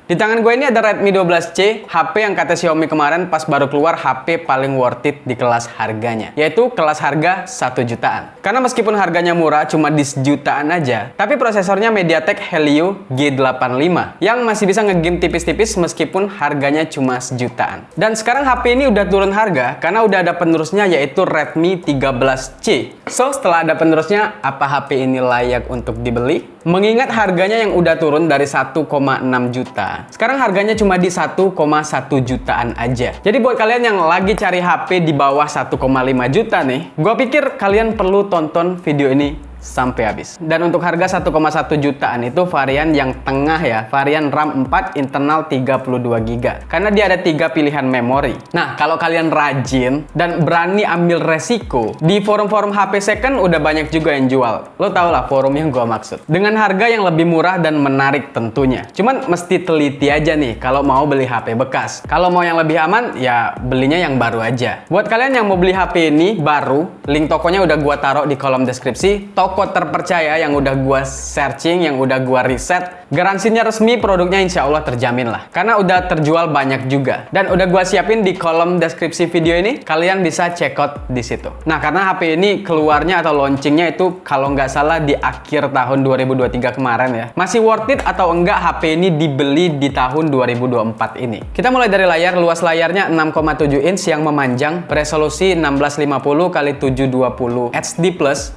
Di tangan gue ini ada Redmi 12C, HP yang kata Xiaomi kemarin pas baru keluar HP paling worth it di kelas harganya, yaitu kelas harga 1 jutaan. Karena meskipun harganya murah cuma di sejutaan aja, tapi prosesornya MediaTek Helio G85 yang masih bisa ngegame tipis-tipis meskipun harganya cuma sejutaan. Dan sekarang HP ini udah turun harga karena udah ada penerusnya yaitu Redmi 13C. So, setelah ada penerusnya, apa HP ini layak untuk dibeli? Mengingat harganya yang udah turun dari 1,6 juta, sekarang harganya cuma di 1,1 jutaan aja. Jadi buat kalian yang lagi cari HP di bawah 1,5 juta nih, gua pikir kalian perlu tonton video ini sampai habis. Dan untuk harga 1,1 jutaan itu varian yang tengah ya, varian RAM 4 internal 32 GB. Karena dia ada 3 pilihan memori. Nah, kalau kalian rajin dan berani ambil resiko, di forum-forum HP second udah banyak juga yang jual. Lo tau lah forum yang gua maksud. Dengan harga yang lebih murah dan menarik tentunya. Cuman mesti teliti aja nih kalau mau beli HP bekas. Kalau mau yang lebih aman, ya belinya yang baru aja. Buat kalian yang mau beli HP ini baru, link tokonya udah gua taruh di kolom deskripsi. Toko terpercaya yang udah gua searching, yang udah gua riset, garansinya resmi, produknya insya Allah terjamin lah. Karena udah terjual banyak juga. Dan udah gua siapin di kolom deskripsi video ini, kalian bisa check out di situ. Nah, karena HP ini keluarnya atau launchingnya itu kalau nggak salah di akhir tahun 2023 kemarin ya. Masih worth it atau enggak HP ini dibeli di tahun 2024 ini? Kita mulai dari layar. Luas layarnya 6,7 inch yang memanjang, beresolusi 1650 x 720 HD+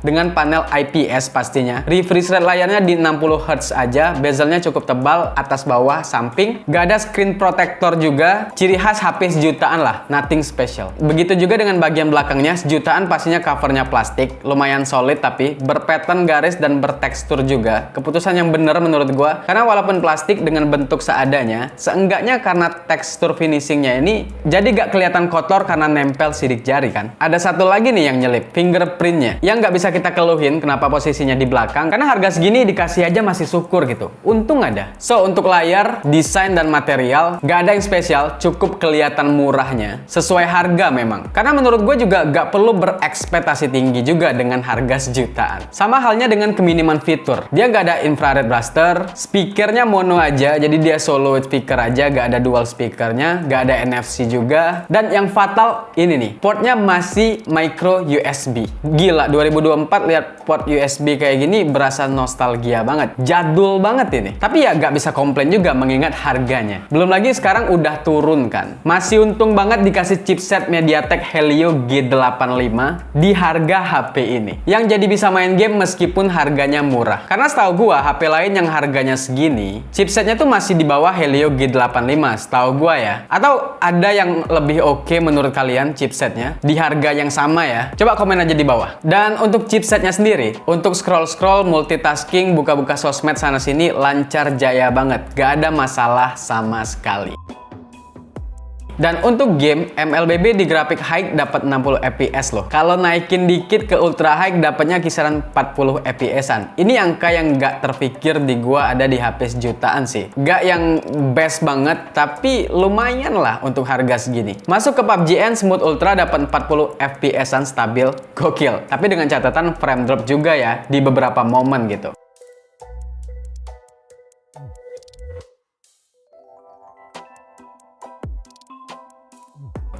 dengan panel IPS pastinya. Refresh rate layarnya di 60 Hz aja, bezelnya cukup tebal, atas bawah, samping. Gak ada screen protector juga, ciri khas HP sejutaan lah, nothing special. Begitu juga dengan bagian belakangnya, sejutaan pastinya covernya plastik, lumayan solid tapi berpattern garis dan bertekstur juga. Keputusan yang bener menurut gua, karena walaupun plastik dengan bentuk seadanya, seenggaknya karena tekstur finishingnya ini, jadi gak kelihatan kotor karena nempel sidik jari kan. Ada satu lagi nih yang nyelip, fingerprintnya, yang gak bisa kita keluhin kenapa posisinya di belakang, karena harga segini dikasih aja masih syukur gitu. Untung ada. So, untuk layar, desain dan material gak ada yang spesial, cukup kelihatan murahnya. Sesuai harga memang. Karena menurut gue juga gak perlu berekspektasi tinggi juga dengan harga sejutaan. Sama halnya dengan keminiman fitur. Dia gak ada infrared blaster, speakernya mono aja, jadi dia solo speaker aja, gak ada dual speakernya, gak ada NFC juga. Dan yang fatal ini nih, portnya masih micro USB. Gila, 2024 lihat port USB kayak gini berasa nostalgia banget, jadul banget ini. Tapi ya gak bisa komplain juga mengingat harganya. Belum lagi sekarang udah turun kan. Masih untung banget dikasih chipset MediaTek Helio G85 di harga HP ini, yang jadi bisa main game meskipun harganya murah. Karena setahu gua HP lain yang harganya segini, chipsetnya tuh masih di bawah Helio G85 setahu gua ya. Atau ada yang lebih oke menurut kalian chipsetnya di harga yang sama ya? Coba komen aja di bawah. Dan untuk chipsetnya sendiri, untuk scroll-scroll, multitasking, buka-buka sosmed sana-sini lancar jaya banget. Gak ada masalah sama sekali. Dan untuk game, MLBB di grafik high dapat 60 fps loh. Kalau naikin dikit ke ultra high dapatnya kisaran 40 fps-an. Ini angka yang gak terpikir di gua ada di HP sejutaan sih. Gak yang best banget, tapi lumayan lah untuk harga segini. Masuk ke PUBG N Smooth Ultra dapat 40 fps-an stabil, gokil. Tapi dengan catatan frame drop juga ya di beberapa momen gitu.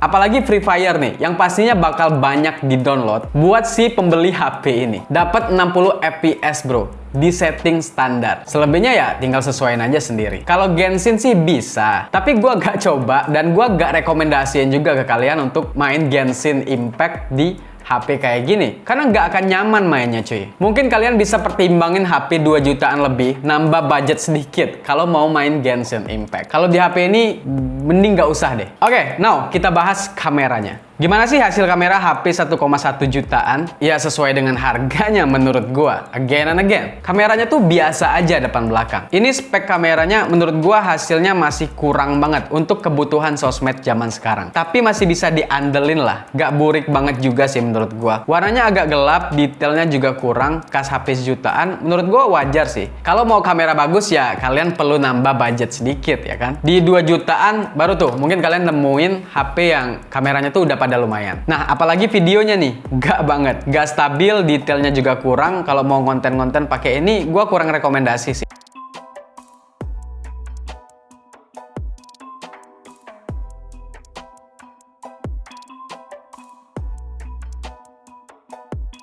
Apalagi Free Fire nih, yang pastinya bakal banyak di-download buat si pembeli HP ini. Dapat 60 fps bro, di setting standar. Selebihnya ya tinggal sesuaiin aja sendiri. Kalau Genshin sih bisa, tapi gua gak coba dan gua gak rekomendasiin juga ke kalian untuk main Genshin Impact di HP kayak gini, karena nggak akan nyaman mainnya cuy. Mungkin kalian bisa pertimbangin HP 2 jutaan lebih, nambah budget sedikit kalau mau main Genshin Impact. Kalau di HP ini mending nggak usah deh. Oke, now kita bahas kameranya. Gimana sih hasil kamera HP 1,1 jutaan? Ya sesuai dengan harganya menurut gua. Again and again. Kameranya tuh biasa aja depan belakang. Ini spek kameranya menurut gua hasilnya masih kurang banget untuk kebutuhan sosmed zaman sekarang. Tapi masih bisa diandelin lah. Gak burik banget juga sih menurut gua. Warnanya agak gelap, detailnya juga kurang. Kas HP sejutaan menurut gua wajar sih. Kalau mau kamera bagus ya kalian perlu nambah budget sedikit ya kan. Di 2 jutaan baru tuh mungkin kalian nemuin HP yang kameranya tuh udah pada lumayan. Nah, apalagi videonya nih, gak banget, gak stabil, detailnya juga kurang. Kalau mau konten-konten pakai ini, gua kurang rekomendasi sih.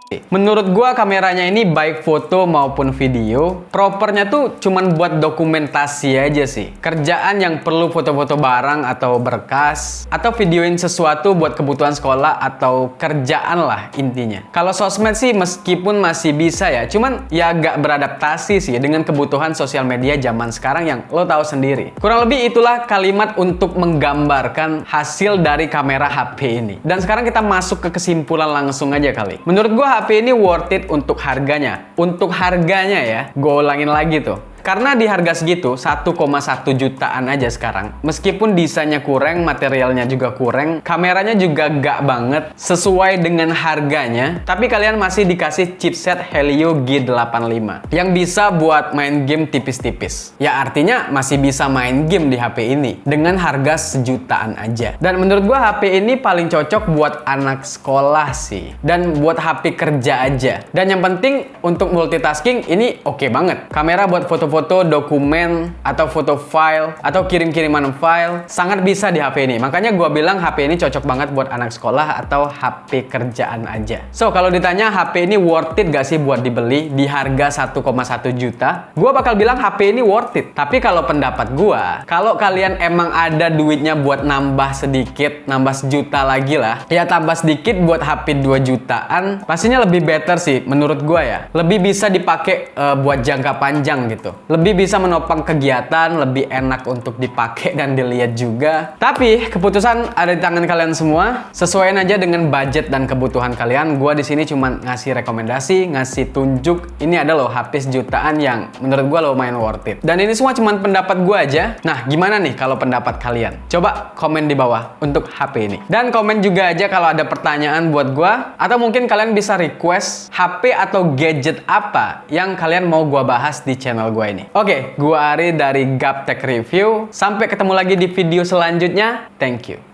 Menurut gua kameranya ini baik foto maupun video, propernya tuh cuman buat dokumentasi aja sih. Kerjaan yang perlu foto-foto barang atau berkas, atau videoin sesuatu buat kebutuhan sekolah atau kerjaan lah intinya. Kalau sosmed sih meskipun masih bisa ya, cuman ya agak beradaptasi sih dengan kebutuhan sosial media zaman sekarang yang lo tahu sendiri. Kurang lebih itulah kalimat untuk menggambarkan hasil dari kamera HP ini. Dan sekarang kita masuk ke kesimpulan langsung aja kali. Menurut gua HP ini worth it untuk harganya. Untuk harganya ya, gue ulangin lagi tuh. Karena di harga segitu, 1,1 jutaan aja sekarang. Meskipun desainnya kurang, materialnya juga kurang, kameranya juga gak banget sesuai dengan harganya, tapi kalian masih dikasih chipset Helio G85 yang bisa buat main game tipis-tipis. Ya artinya masih bisa main game di HP ini dengan harga sejutaan aja. Dan menurut gua HP ini paling cocok buat anak sekolah sih, dan buat HP kerja aja. Dan yang penting untuk multitasking ini oke banget. Kamera buat foto-foto, dokumen, atau foto file, atau kirim-kiriman file, sangat bisa di HP ini. Makanya gue bilang HP ini cocok banget buat anak sekolah atau HP kerjaan aja. So, kalau ditanya HP ini worth it gak sih buat dibeli di harga 1,1 juta? Gue bakal bilang HP ini worth it. Tapi kalau pendapat gue, kalau kalian emang ada duitnya buat nambah sedikit, nambah sejuta lagi lah, ya tambah sedikit buat HP 2 jutaan, pastinya lebih better sih menurut gue ya. Lebih bisa dipakai buat jangka panjang gitu. Lebih bisa menopang kegiatan, lebih enak untuk dipakai dan dilihat juga. Tapi keputusan ada di tangan kalian semua. Sesuaiin aja dengan budget dan kebutuhan kalian. Gua di sini cuma ngasih rekomendasi, ngasih tunjuk. Ini ada loh HP jutaan yang menurut gua lumayan worth it. Dan ini semua cuma pendapat gua aja. Nah, gimana nih kalau pendapat kalian? Coba komen di bawah untuk HP ini. Dan komen juga aja kalau ada pertanyaan buat gua, atau mungkin kalian bisa request HP atau gadget apa yang kalian mau gua bahas di channel gua ini. Oke, gua Ari dari Gaptek Review. Sampai ketemu lagi di video selanjutnya. Thank you.